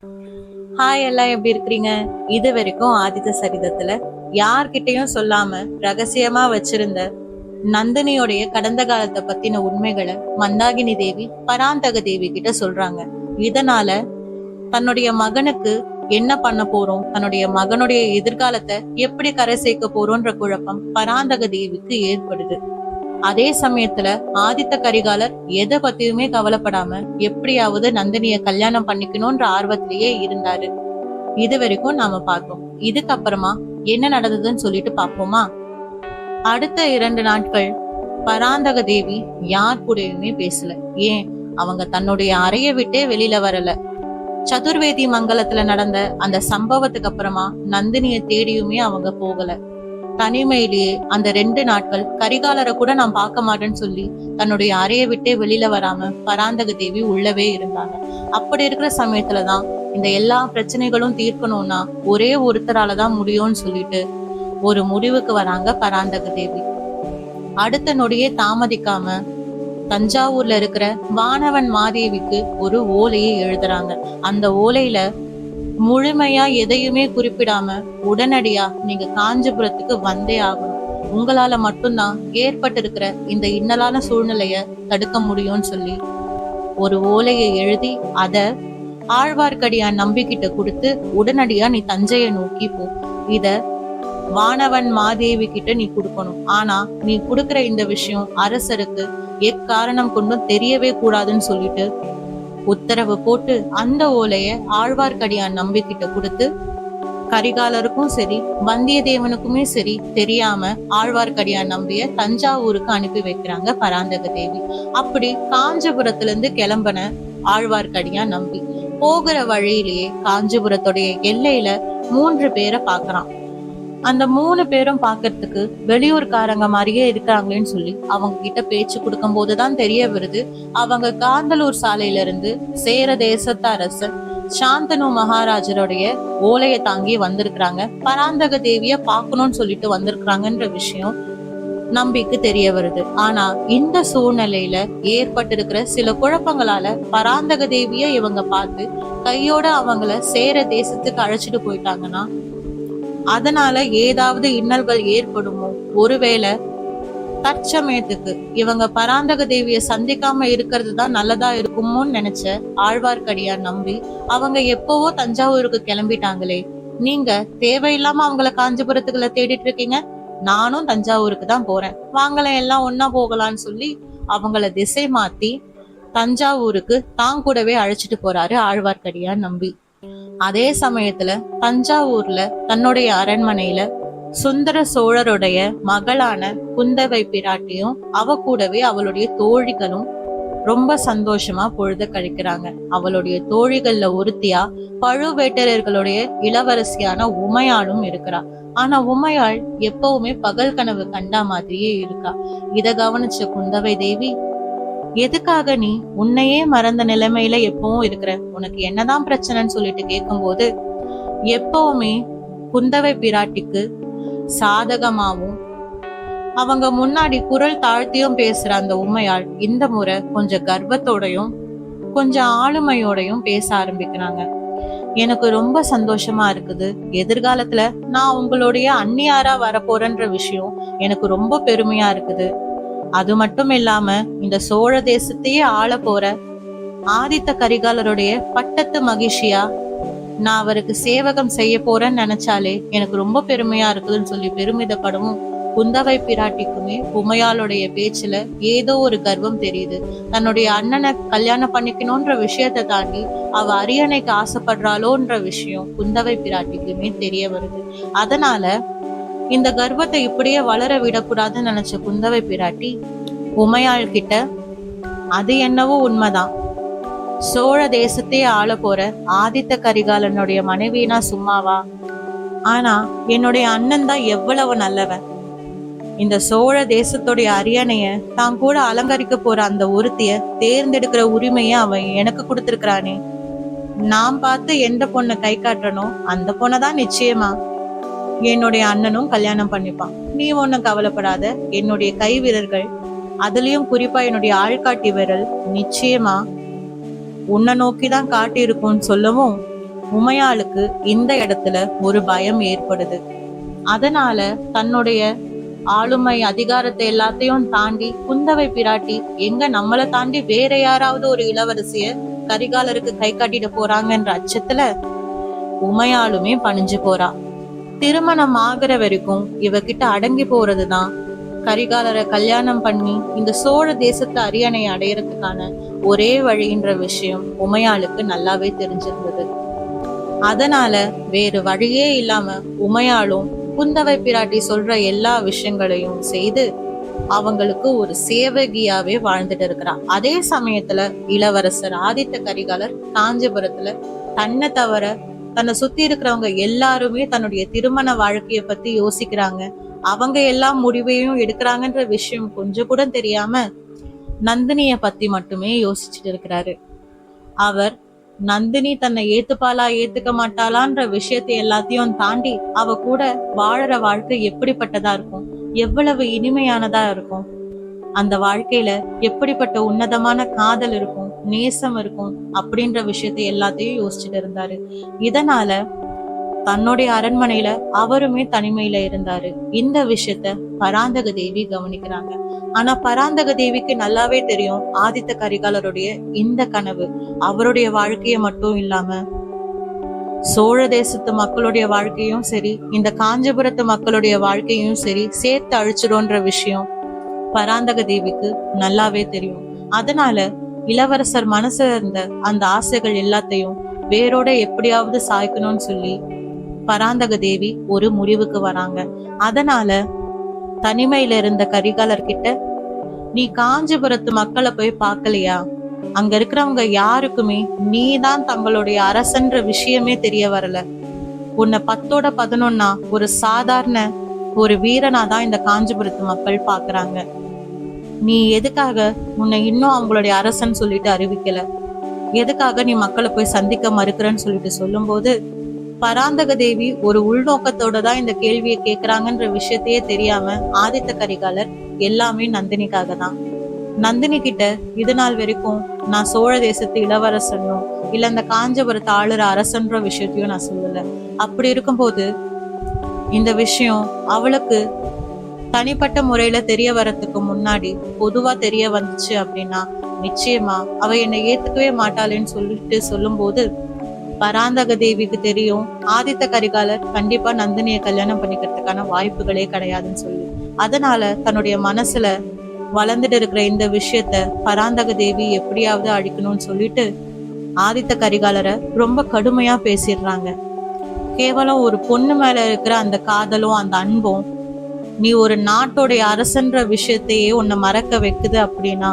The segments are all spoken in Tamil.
ஹாய், எல்லாம் எப்படி இருக்கிறீங்க? இது வரைக்கும் ஆதித்த சரிதத்துல யார்கிட்டயும் சொல்லாம ரகசியமா வச்சிருந்த நந்தினியோடைய கடந்த காலத்தை பத்தின உண்மைகளை மந்தாகினி தேவி பராந்தக தேவி கிட்ட சொல்றாங்க. இதனால தன்னுடைய மகனுக்கு என்ன பண்ண போறோம், தன்னுடைய மகனுடைய எதிர்காலத்தை எப்படி கரை சேர்க்க போறோம்ன்ற குழப்பம் பராந்தக தேவிக்கு ஏற்படுது. அதே சமயத்துல ஆதித்த கரிகாலர் எதை பத்தியுமே கவலைப்படாம எப்படியாவது நந்தினிய கல்யாணம் பண்ணிக்கணும்ன்ற ஆர்வத்திலேயே இருந்தாரு. இது வரைக்கும் நாம பார்த்தோம். இதுக்கப்புறமா என்ன நடந்ததுன்னு சொல்லிட்டு பாப்போமா? அடுத்த 2 நாட்கள் பராந்தக தேவி யார் கூடயுமே பேசல. ஏன், அவங்க தன்னுடைய அறைய விட்டே வெளியில வரல. சதுர்வேதி மங்கலத்துல நடந்த அந்த சம்பவத்துக்கு அப்புறமா நந்தினிய தேடியுமே அவங்க போகல. தனிமையிலேயே அந்த 2 நாட்கள் கரிகாலரை கூட நான் பார்க்க மாட்டேன்னு சொல்லி தன்னுடைய அறையை விட்டே வெளியில வராம பராந்தக தேவி உள்ளவே இருந்தாங்க. அப்படி இருக்கிற சமயத்துலதான் இந்த எல்லா பிரச்சனைகளும் தீர்க்கணும்னா ஒரே ஒருத்தராலதான் முடியும்னு சொல்லிட்டு ஒரு முடிவுக்கு வராங்க பராந்தக தேவி. அடுத்த நொடியே தாமதிக்காம தஞ்சாவூர்ல இருக்கிற வானவன் மாதேவிக்கு ஒரு ஓலையை எழுதுறாங்க. அந்த ஓலையில முழுமையா எதையுமே குறிப்பிடாம உடனடியா நீங்க காஞ்சிபுரத்துக்கு வந்தே ஆகணும், உங்களால மட்டும்தான் ஏற்பட்டிருக்கிற இந்த இன்னலான சூழ்நிலைய தடுக்க முடியும்னு சொல்லி ஒரு ஓலையை எழுதி அத ஆழ்வார்க்கடியான் நம்பிக்கிட்ட கொடுத்து உடனடியா நீ தஞ்சையை நோக்கி போ, இத வானவன் மாதேவி கிட்ட நீ கொடுக்கணும். ஆனா நீ கொடுக்கிற இந்த விஷயம் அரசருக்கு எக்காரணம் கொண்டும் தெரியவே கூடாதுன்னு சொல்லிட்டு உத்தரவு போட்டு அந்த ஓலைய ஆழ்வார்க்கடியான் நம்பிக்கிட்ட கொடுத்து கரிகாலருக்கும் சரி வந்தியத்தேவனுக்குமே சரி தெரியாம ஆழ்வார்க்கடியான் நம்பிய தஞ்சாவூருக்கு அனுப்பி வைக்கிறாங்க பராந்தக தேவி. அப்படி காஞ்சிபுரத்துல இருந்து கிளம்பின ஆழ்வார்க்கடியான் நம்பி போகிற வழியிலேயே காஞ்சிபுரத்துடைய எல்லையில 3 பேரை பாக்குறான். அந்த 3 பேரும் பாக்குறதுக்கு வெளியூர்காரங்க மாதிரியே இருக்கிறாங்களேன்னு சொல்லி அவங்க கிட்ட பேச்சு கொடுக்கும் போதுதான் தெரிய வருது, அவங்க காந்தலூர் சாலையில இருந்து சேர தேசத்து அரசர் சாந்தனு மகாராஜருடைய ஓலையை தாங்கி வந்திருக்கிறாங்க, பராந்தக தேவிய பாக்கணும்னு சொல்லிட்டு வந்திருக்கிறாங்கன்ற விஷயம் நம்பிக்கு தெரிய வருது. ஆனா இந்த சூழ்நிலையில ஏற்பட்டிருக்கிற சில குழப்பங்களால பராந்தக தேவிய இவங்க பார்த்து கையோட அவங்கள சேர தேசத்துக்கு அழைச்சிட்டு போயிட்டாங்கன்னா அதனால ஏதாவது இன்னல்கள் ஏற்படுமோ, ஒருவேளை தற்சமயத்துக்கு இவங்க பராந்தக தேவிய சந்திக்காம இருக்கிறது தான் நல்லதா இருக்குமோன்னு நினைச்ச ஆழ்வார்க்கடியார் நம்பி அவங்க எப்பவோ தஞ்சாவூருக்கு கிளம்பிட்டாங்களே, நீங்க தேவையில்லாம அவங்கள காஞ்சிபுரத்துக்குள்ள தேடிட்டு இருக்கீங்க, நானும் தஞ்சாவூருக்கு தான் போறேன், வாங்கல எல்லாம் ஒன்னா போகலான்னு சொல்லி அவங்கள திசை மாத்தி தஞ்சாவூருக்கு தான் கூடவே அழைச்சிட்டு போறாரு ஆழ்வார்க்கடியார் நம்பி. அதே சமயத்துல தஞ்சாவூர்ல தன்னுடைய அரண்மனையில சுந்தர சோழருடைய மகளான குந்தவை பிராட்டியும் அவ கூடவே அவளுடைய தோழிகளும் ரொம்ப சந்தோஷமா பொழுத கழிக்கிறாங்க. அவளுடைய தோழிகள்ல ஒருத்தியா பழுவேட்டரர்களுடைய இளவரசியான உமையாளும் இருக்கிறா. ஆனா உமையாள் எப்பவுமே பகல் கனவு கண்டா மாதிரியே இருக்கா. இத கவனிச்ச குந்தவை தேவி, எதுக்காக நீ உன்னையே மறந்த நிலைமையில எப்பவும் இருக்கிற, உனக்கு என்னதான் பிரச்சனைன்னு சொல்லிட்டு கேட்கும்போது எப்பவுமே குந்தவை பிராட்டிக்கு சாதகமாவும் அவங்க முன்னாடி குரல் தாழ்த்தியும் பேசுற அந்த உண்மையாள் இந்த முறை கொஞ்சம் கர்வத்தோடையும் கொஞ்சம் ஆளுமையோடையும் பேச ஆரம்பிக்கிறாங்க. எனக்கு ரொம்ப சந்தோஷமா இருக்குது, எதிர்காலத்துல நான் உங்களுடைய அந்நியாரா வரப்போறேன்ற விஷயம் எனக்கு ரொம்ப பெருமையா இருக்குது. அது மட்டும் இல்லாம இந்த சோழ தேசத்தையே ஆள போற ஆதித்த கரிகாலருடைய பட்டத்து மகிழ்ச்சியா நான் அவருக்கு சேவகம் செய்ய போறேன்னு நினைச்சாலே எனக்கு ரொம்ப பெருமையா இருக்குதுன்னு சொல்லி பெருமிதப்படவும் குந்தவை பிராட்டிக்குமே உமையாளுடைய பேச்சுல ஏதோ ஒரு கர்வம் தெரியுது. தன்னுடைய அண்ணனை கல்யாணம் பண்ணிக்கணும்ன்ற விஷயத்தை தாண்டி அவ அரியணைக்கு ஆசைப்படுறாளோன்ற விஷயம் குந்தவை பிராட்டிக்குமே தெரிய வருது. அதனால இந்த கர்வத்தை இப்படியே வளர விடக்கூடாதுன்னு நினைச்ச குந்தவை பிராட்டி உமையாள் கிட்ட, அது என்னவோ உண்மைதான், சோழ தேசத்தையே ஆள போற ஆதித்த கரிகாலனுடைய மனைவினா சும்மாவா? ஆனா என்னுடைய அண்ணன் தான் எவ்வளவு நல்லவன், இந்த சோழ தேசத்துடைய அரியணைய தான் கூட அலங்கரிக்க போற அந்த ஒருத்திய தேர்ந்தெடுக்கிற உரிமைய அவன் எனக்கு கொடுத்திருக்கிறானே, நான் பார்த்து எந்த பொண்ணை கை காட்டுறனோ அந்த பொண்ணதான் நிச்சயமா என்னுடைய அண்ணனும் கல்யாணம் பண்ணிப்பான். நீ ஒன்னும் கவலைப்படாத, என்னுடைய கை வீரர்கள், அதுலயும் குறிப்பா என்னுடைய ஆள்காட்டி விரல் நிச்சயமா உன்னை நோக்கிதான் காட்டி இருக்கும்னு சொல்லவும் உமையாளுக்கு இந்த இடத்துல ஒரு பயம் ஏற்படுது. அதனால தன்னுடைய ஆளுமை அதிகாரத்தை எல்லாத்தையும் தாண்டி குந்தவை பிராட்டி எங்க நம்மளை தாண்டி வேற யாராவது ஒரு இளவரசிய கரிகாலருக்கு கை காட்டிட்டு போறாங்கன்ற அச்சத்துல உமையாளுமே பணிஞ்சு போறா. திருமணம் ஆகிற வரைக்கும் இவகிட்ட அடங்கி போறதுதான் கரிகாலரை கல்யாணம் பண்ணி இந்த சோழ தேசத்து அரியணை அடையறதுக்கான ஒரே வழின்ற விஷயம் உமையாளுக்கு நல்லாவே தெரிஞ்சிருந்தது. அதனால வேறு வழியே இல்லாம உமையாளும் குந்தவை பிராட்டி சொல்ற எல்லா விஷயங்களையும் செய்து அவங்களுக்கு ஒரு சேவகியாவே வாழ்ந்துட்டு இருக்கிறா. அதே சமயத்துல இளவரசர் ஆதித்த கரிகாலர் காஞ்சிபுரத்துல தன்னை தவிர தன்னை சுத்தி இருக்கிறவங்க எல்லாருமே தன்னுடைய திருமண வாழ்க்கைய பத்தி யோசிக்கிறாங்க, அவங்க எல்லா முடிவையும் எடுக்கிறாங்கன்ற விஷயம் கொஞ்சம் கூட தெரியாம நந்தினிய பத்தி மட்டுமே யோசிச்சுட்டு இருக்கிறாரு. அவர் நந்தினி தன்னை ஏத்துப்பாளா ஏத்துக்க மாட்டாளான்ற விஷயத்தை எல்லாத்தையும் தாண்டி அவ கூட வாழற வாழ்க்கை எப்படிப்பட்டதா இருக்கும், எவ்வளவு இனிமையானதா இருக்கும், அந்த வாழ்க்கையில எப்படிப்பட்ட உன்னதமான காதல் இருக்கும், நேசம் இருக்கும் அப்படின்ற விஷயத்தை எல்லாத்தையும் யோசிச்சுட்டு இருந்தாரு. இதனால தன்னுடைய அரண்மனையில அவருமே தனிமையில இருந்தாரு. இந்த விஷயத்த பராந்தக தேவி கவனிக்கிறாங்க. ஆனா பராந்தக தேவிக்கு நல்லாவே தெரியும் ஆதித்த கரிகாலருடைய இந்த கனவு அவருடைய வாழ்க்கைய மட்டும் இல்லாம சோழ தேசத்து மக்களுடைய வாழ்க்கையும் சரி, இந்த காஞ்சிபுரத்து மக்களுடைய வாழ்க்கையும் சரி சேர்த்து அழிச்சிடும்ன்ற விஷயம் பராந்தக தேவிக்கு நல்லாவே தெரியும். அதனால இளவரசர் மனசுல இருந்த அந்த ஆசைகள் எல்லாத்தையும் வேரோட எப்படியாவது சாய்க்கணும்னு சொல்லி பராந்தக தேவி ஒரு முடிவுக்கு வராங்க. அதனால தனிமையில இருந்த கரிகாலர் கிட்ட, நீ காஞ்சிபுரத்து மக்களை போய் பார்க்கலையா? அங்க இருக்கிறவங்க யாருக்குமே நீதான் தங்களுடைய அரசன்ற விஷயமே தெரிய வரல. உன்னை 10 ஒரு சாதாரண ஒரு வீரனாதான் இந்த காஞ்சிபுரத்து மக்கள் பாக்குறாங்க. நீ எதுக்காக உன்னை இன்னும் அவங்களுடைய அரசன் சொல்லிட்டு அறிவிக்கல? எதுக்காக நீ மக்களை போய் சந்திக்க மறுக்கிறன்னு சொல்லிட்டு சொல்லும் போது பராந்தக தேவி ஒரு உள்நோக்கத்தோட தான் இந்த கேள்வியை கேட்கிறாங்கன்ற விஷயத்தையே தெரியாம ஆதித்த கரிகாலர் எல்லாமே நந்தினிக்காக தான். நந்தினி கிட்ட இது நாள் வரைக்கும் நான் சோழ தேசத்து இளவரசனும் இல்ல இந்த காஞ்சிபுரத்தை ஆளுற அரசன்ற விஷயத்தையும் நான் சொல்லல. அப்படி இருக்கும்போது இந்த விஷயம் அவளுக்கு தனிப்பட்ட முறையில தெரிய வரத்துக்கு முன்னாடி பொதுவா தெரிய வந்துச்சு அப்படின்னா நிச்சயமா அவ என்னை ஏத்துக்கவே மாட்டாளேன்னு சொல்லிட்டு சொல்லும் போது பராந்தக தேவிக்கு தெரியும் ஆதித்த கரிகாலர் கண்டிப்பா நந்தினிய கல்யாணம் பண்ணிக்கிறதுக்கான வாய்ப்புகளே கிடையாதுன்னு சொல்லி. அதனால தன்னுடைய மனசுல வளர்ந்துட்டு இருக்கிற இந்த விஷயத்த பராந்தக தேவி எப்படியாவது அழிக்கணும்னு சொல்லிட்டு ஆதித்த கரிகாலரை ரொம்ப கடுமையா பேசிடுறாங்க. கேவலம் ஒரு பொண்ணு மேல இருக்கிற அந்த காதலும் அந்த அன்பும் நீ ஒரு நாட்டோடைய அரசன்ற விஷயத்தையே உன்னை மறக்க வைக்குது அப்படின்னா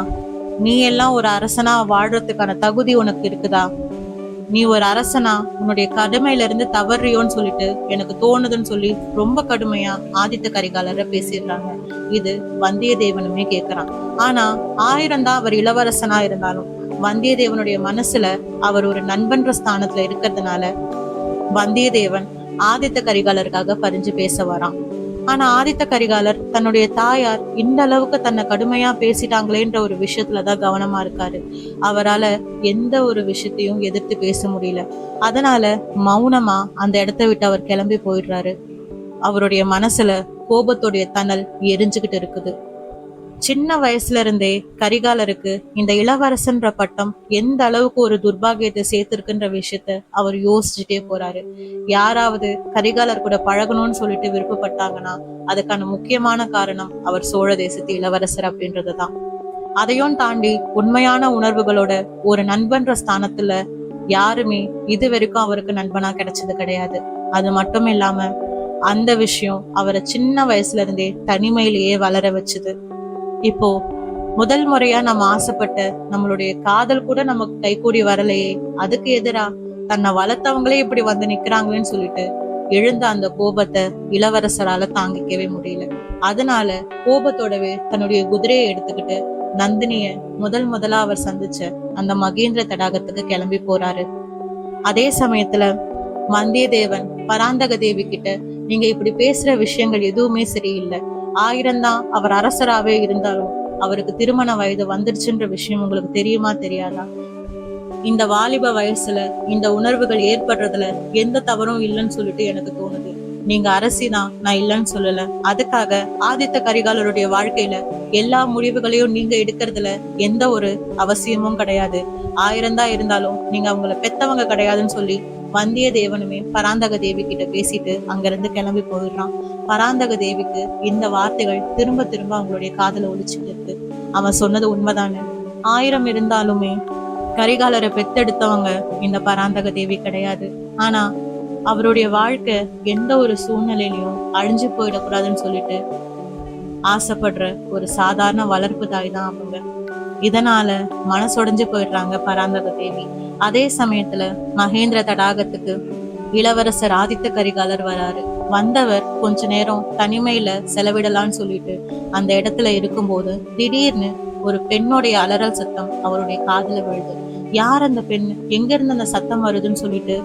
நீ எல்லாம் ஒரு அரசனா வாழ்றதுக்கான தகுதி உனக்கு இருக்குதா? நீ ஒரு அரசனா உன்னுடைய கடமையில இருந்து தவறியோன்னு சொல்லிட்டு எனக்கு தோணுதுன்னு சொல்லி ரொம்ப கடுமையா ஆதித்த கரிகாலரை பேசிடுறாங்க. இது வந்தியத்தேவனுமே கேட்கிறான். ஆனா 1000 தான் அவர் இளவரசனா இருந்தாலும் வந்தியத்தேவனுடைய மனசுல அவர் ஒரு நண்பன்ற ஸ்தானத்துல இருக்கிறதுனால வந்தியத்தேவன் ஆதித்த கரிகாலருக்காக பரிஞ்சு பேச வரான். ஆனா ஆதித்த கரிகாலர் தன்னுடைய தாயார் இந்த அளவுக்கு தன்னை கடுமையா பேசிட்டாங்களேன்ற ஒரு விஷயத்துலதான் கவனமா இருக்காரு. அவரால எந்த ஒரு விஷயத்தையும் எதிர்த்து பேச முடியல. அதனால மௌனமா அந்த இடத்த விட்டு அவர் கிளம்பி போயிடுறாரு. அவருடைய மனசுல கோபத்துடைய தணல் எரிஞ்சுகிட்டு இருக்குது. சின்ன வயசுல இருந்தே கரிகாலருக்கு இந்த இளவரசன்ற பட்டம் எந்த அளவுக்கு ஒரு துர்பாகியத்தை சேர்த்திருக்குன்ற விஷயத்த அவர் யோசிச்சுட்டே போறாரு. யாராவது கரிகாலர் கூட பழகணும்னு சொல்லிட்டு விருப்பப்பட்டாங்கன்னா அதுக்கான முக்கியமான காரணம் அவர் சோழ தேசத்து இளவரசர் அப்படின்றதுதான். அதையும் தாண்டி உண்மையான உணர்வுகளோட ஒரு நண்பன்ற ஸ்தானத்துல யாருமே இது வரைக்கும் அவருக்கு நண்பனா கிடைச்சது கிடையாது. அது மட்டும் இல்லாம அந்த விஷயம் அவரை சின்ன வயசுல இருந்தே தனிமையிலேயே வளர வச்சுது. இப்போ முதல் முறையா நம்ம ஆசைப்பட்ட நம்மளுடைய காதல் கூட நமக்கு கைகூடி வரலையே, அதுக்கு எதிரா தன்னை வளர்த்தவங்களே இப்படி வந்து நிக்கிறாங்களேன்னு சொல்லிட்டு எழுந்த அந்த கோபத்தை இளவரசரால தாங்கிக்கவே முடியல. அதனால கோபத்தோடவே தன்னுடைய குதிரையை எடுத்துக்கிட்டு நந்தினிய முதலா அவர் சந்திச்ச அந்த மகேந்திர தடாகத்துக்கு கிளம்பி போறாரு. அதே சமயத்துல வந்தியத்தேவன் பராந்தக தேவி கிட்ட, நீங்க இப்படி பேசுற விஷயங்கள் எதுவுமே சரியில்லை. 1000 தான் அவர் அரசராவே இருந்தாலும் அவருக்கு திருமண வயது வந்துருச்சுன்ற விஷயம் உங்களுக்கு தெரியுமா தெரியாதா? இந்த வாலிப வயசுல இந்த உணர்வுகள் ஏற்படுறதுல எந்த தவறும் இல்லைன்னு சொல்லிட்டு எனக்கு தோணுது. நீங்க அரசிதான், நான் இல்லைன்னு சொல்லல. அதுக்காக ஆதித்த கரிகாலருடைய வாழ்க்கையில எல்லா முடிவுகளையும் நீங்க எடுக்கிறதுல எந்த ஒரு அவசியமும் கிடையாது. 1000 தான் இருந்தாலும் நீங்க அவங்கள பெத்தவங்க கிடையாதுன்னு சொல்லி வந்தியத்தேவனுமே பராந்தக தேவி கிட்ட பேசிட்டு அங்கிருந்து கிளம்பி போயிடுறான். பராந்தக தேவிக்கு இந்த வார்த்தைகள் திரும்ப திரும்ப அவங்களுடைய காதுல ஒலிச்சுட்டு இருக்கு. அவன் சொன்னது உண்மைதானே. 1000 இருந்தாலுமே கரிகாலரை பெத்தெடுத்தவங்க இந்த பராந்தக தேவி கிடையாது. ஆனா அவருடைய வாழ்க்கை எந்த ஒரு சூழ்நிலையிலையும் அழிஞ்சு போயிடக்கூடாதுன்னு சொல்லிட்டு ஆசைப்படுற ஒரு சாதாரண வளர்ப்பு தாய் தான் அவங்க. இதனால மனசொடைஞ்சு போயிடுறாங்க பராந்தக தேவி. அதே சமயத்துல மகேந்திர தடாகத்துக்கு இளவரசர் ஆதித்த கரிகாலர் வராரு. வந்தவர் கொஞ்ச நேரம் தனிமையில செலவிடலான்னு சொல்லிட்டு அந்த இடத்துல இருக்கும்போது திடீர்னு ஒரு பெண்ணுடைய அலறல் சத்தம் அவருடைய காதுல விழுது. யார் அந்த பெண், எங்க இருந்து அந்த சத்தம் வருதுன்னு சொல்லிட்டு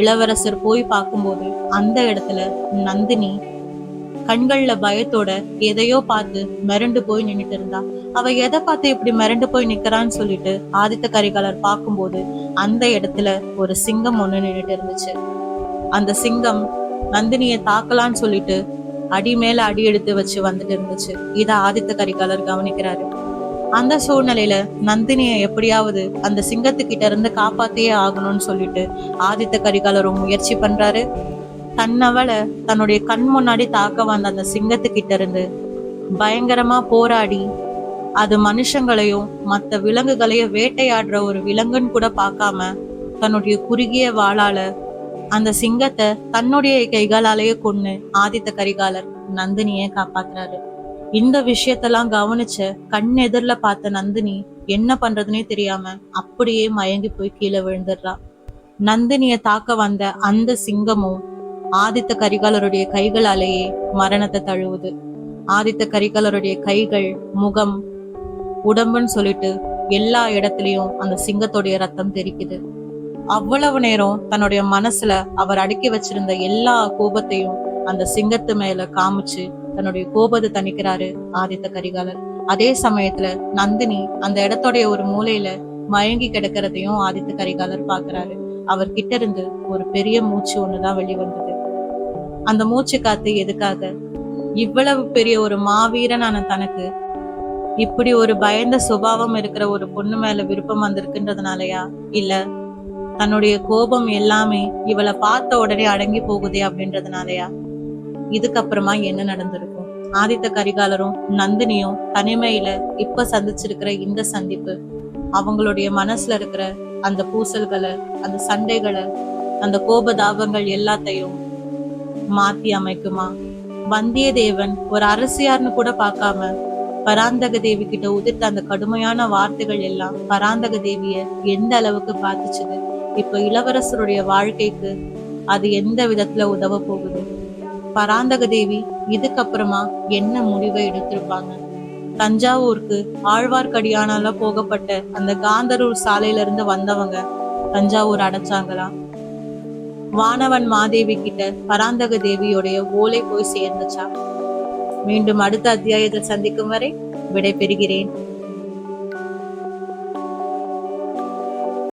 இளவரசர் போய் பார்க்கும்போது அந்த இடத்துல நந்தினி கண்கள்ல பயத்தோட எதையோ பார்த்து மிரண்டு போய் நின்னுட்டு இருந்தா. அவ எதை பார்த்து இப்படி மிரண்டு போய் நிக்கிறான்னு சொல்லிட்டு ஆதித்த கரிகாலர் பார்க்கும்போது அந்த இடத்துல ஒரு சிங்கம் ஒண்ணு நின்னுட்டு இருந்துச்சு. அந்த சிங்கம் நந்தினியை தாக்கலான்னு சொல்லிட்டு அடி மேல அடி எடுத்து வச்சு வந்துட்டு இருந்துச்சு. இத ஆதித்த கரிகாலர் கவனிக்கிறாரு. அந்த சூழ்நிலையில நந்தினியை எப்படியாவது அந்த சிங்கத்துக்கிட்ட இருந்து காப்பாத்தியே ஆகணும்னு சொல்லிட்டு ஆதித்த கரிகாலரும் முயற்சி பண்றாரு. தன்னவளை தன்னுடைய கண் முன்னாடி தாக்க வந்த அந்த சிங்கத்துக்கிட்ட இருந்து பயங்கரமா போராடி அது மனுஷங்களையும் மற்ற விலங்குகளையும் வேட்டையாடுற ஒரு விலங்குன்னு கூட பார்க்காம தன்னுடைய குறுகிய வாளால அந்த சிங்கத்தை தன்னுடைய கைகளாலேயே கொன்னு ஆதித்த கரிகாலர் நந்தினியை காப்பாத்துறாரு. இந்த விஷயத்தெல்லாம் கவனிச்ச கண் எதிரில பார்த்த நந்தினி என்ன பண்றதுன்னே தெரியாம அப்படியே மயங்கி போய் கீழே விழுந்துடுறா. நந்தினிய தாக்க வந்த அந்த சிங்கமும் ஆதித்த கரிகாலருடைய கைகளாலேயே மரணத்தை தழுவுது. ஆதித்த கரிகாலருடைய கைகள், முகம், உடம்புன்னு சொல்லிட்டு எல்லா இடத்துலயும் அந்த சிங்கத்துடைய ரத்தம் தெரிக்குது. அவ்வளவு நேரம் தன்னுடைய மனசுல அவர் அடக்கி வச்சிருந்த எல்லா கோபத்தையும் அந்த சிங்கத்து மேல காமிச்சு தன்னுடைய கோபத்தை தணிக்கிறாரு ஆதித்த கரிகாலர். அதே சமயத்துல நந்தினி அந்த இடத்துடைய ஒரு மூலையில மயங்கி கிடக்கிறதையும் ஆதித்த கரிகாலர் பாக்குறாரு. அவர் கிட்ட இருந்து ஒரு பெரிய மூச்சு ஒண்ணுதான் வெளிவந்தது. அந்த மூச்சு காத்து எதுக்காக? இவ்வளவு பெரிய ஒரு மாவீரனான தனக்கு இப்படி ஒரு பயந்த சுபாவம் இருக்கிற ஒரு பொண்ணு மேல விருப்பம் வந்திருக்குன்றதுனாலயா, இல்ல தன்னுடைய கோபம் எல்லாமே இவளை பார்த்த உடனே அடங்கி போகுதே அப்படின்றதுனாலயா? இதுக்கப்புறமா என்ன நடந்திருக்கும்? ஆதித்த கரிகாலரும் நந்தினியும் தனிமையில இப்ப சந்திச்சிருக்கிற இந்த சந்திப்பு அவங்களுடைய மனசுல இருக்கிற அந்த பூசல்களை, அந்த சண்டைகளை, அந்த கோபதாபங்கள் எல்லாத்தையும் மாத்தி அமைக்குமா? வந்தியத்தேவன் ஒரு அரசியார்னு கூட பார்க்காம பராந்தக தேவி கிட்ட உதிர்த்த அந்த கடுமையான வார்த்தைகள் எல்லாம் பராந்தக தேவிய எந்த அளவுக்கு பாதிச்சுது? இப்ப இளவரசருடைய வாழ்க்கைக்கு அது எந்த விதத்துல உதவ போகுது? பராந்தக தேவி இதுக்கப்புறமா என்ன முடிவை எடுத்திருப்பாங்க? தஞ்சாவூருக்கு ஆழ்வார்க்கடியானால போகப்பட்ட அந்த காந்தரூர் சாலையில இருந்து வந்தவங்க தஞ்சாவூர் அடைச்சாங்களா? வானவன் மாதேவி கிட்ட பராந்தக தேவியோடைய ஓலை போய் சேர்ந்துச்சா? மீண்டும் அடுத்த அத்தியாயத்தில் சந்திக்கும் வரை விடை பெறுகிறேன்.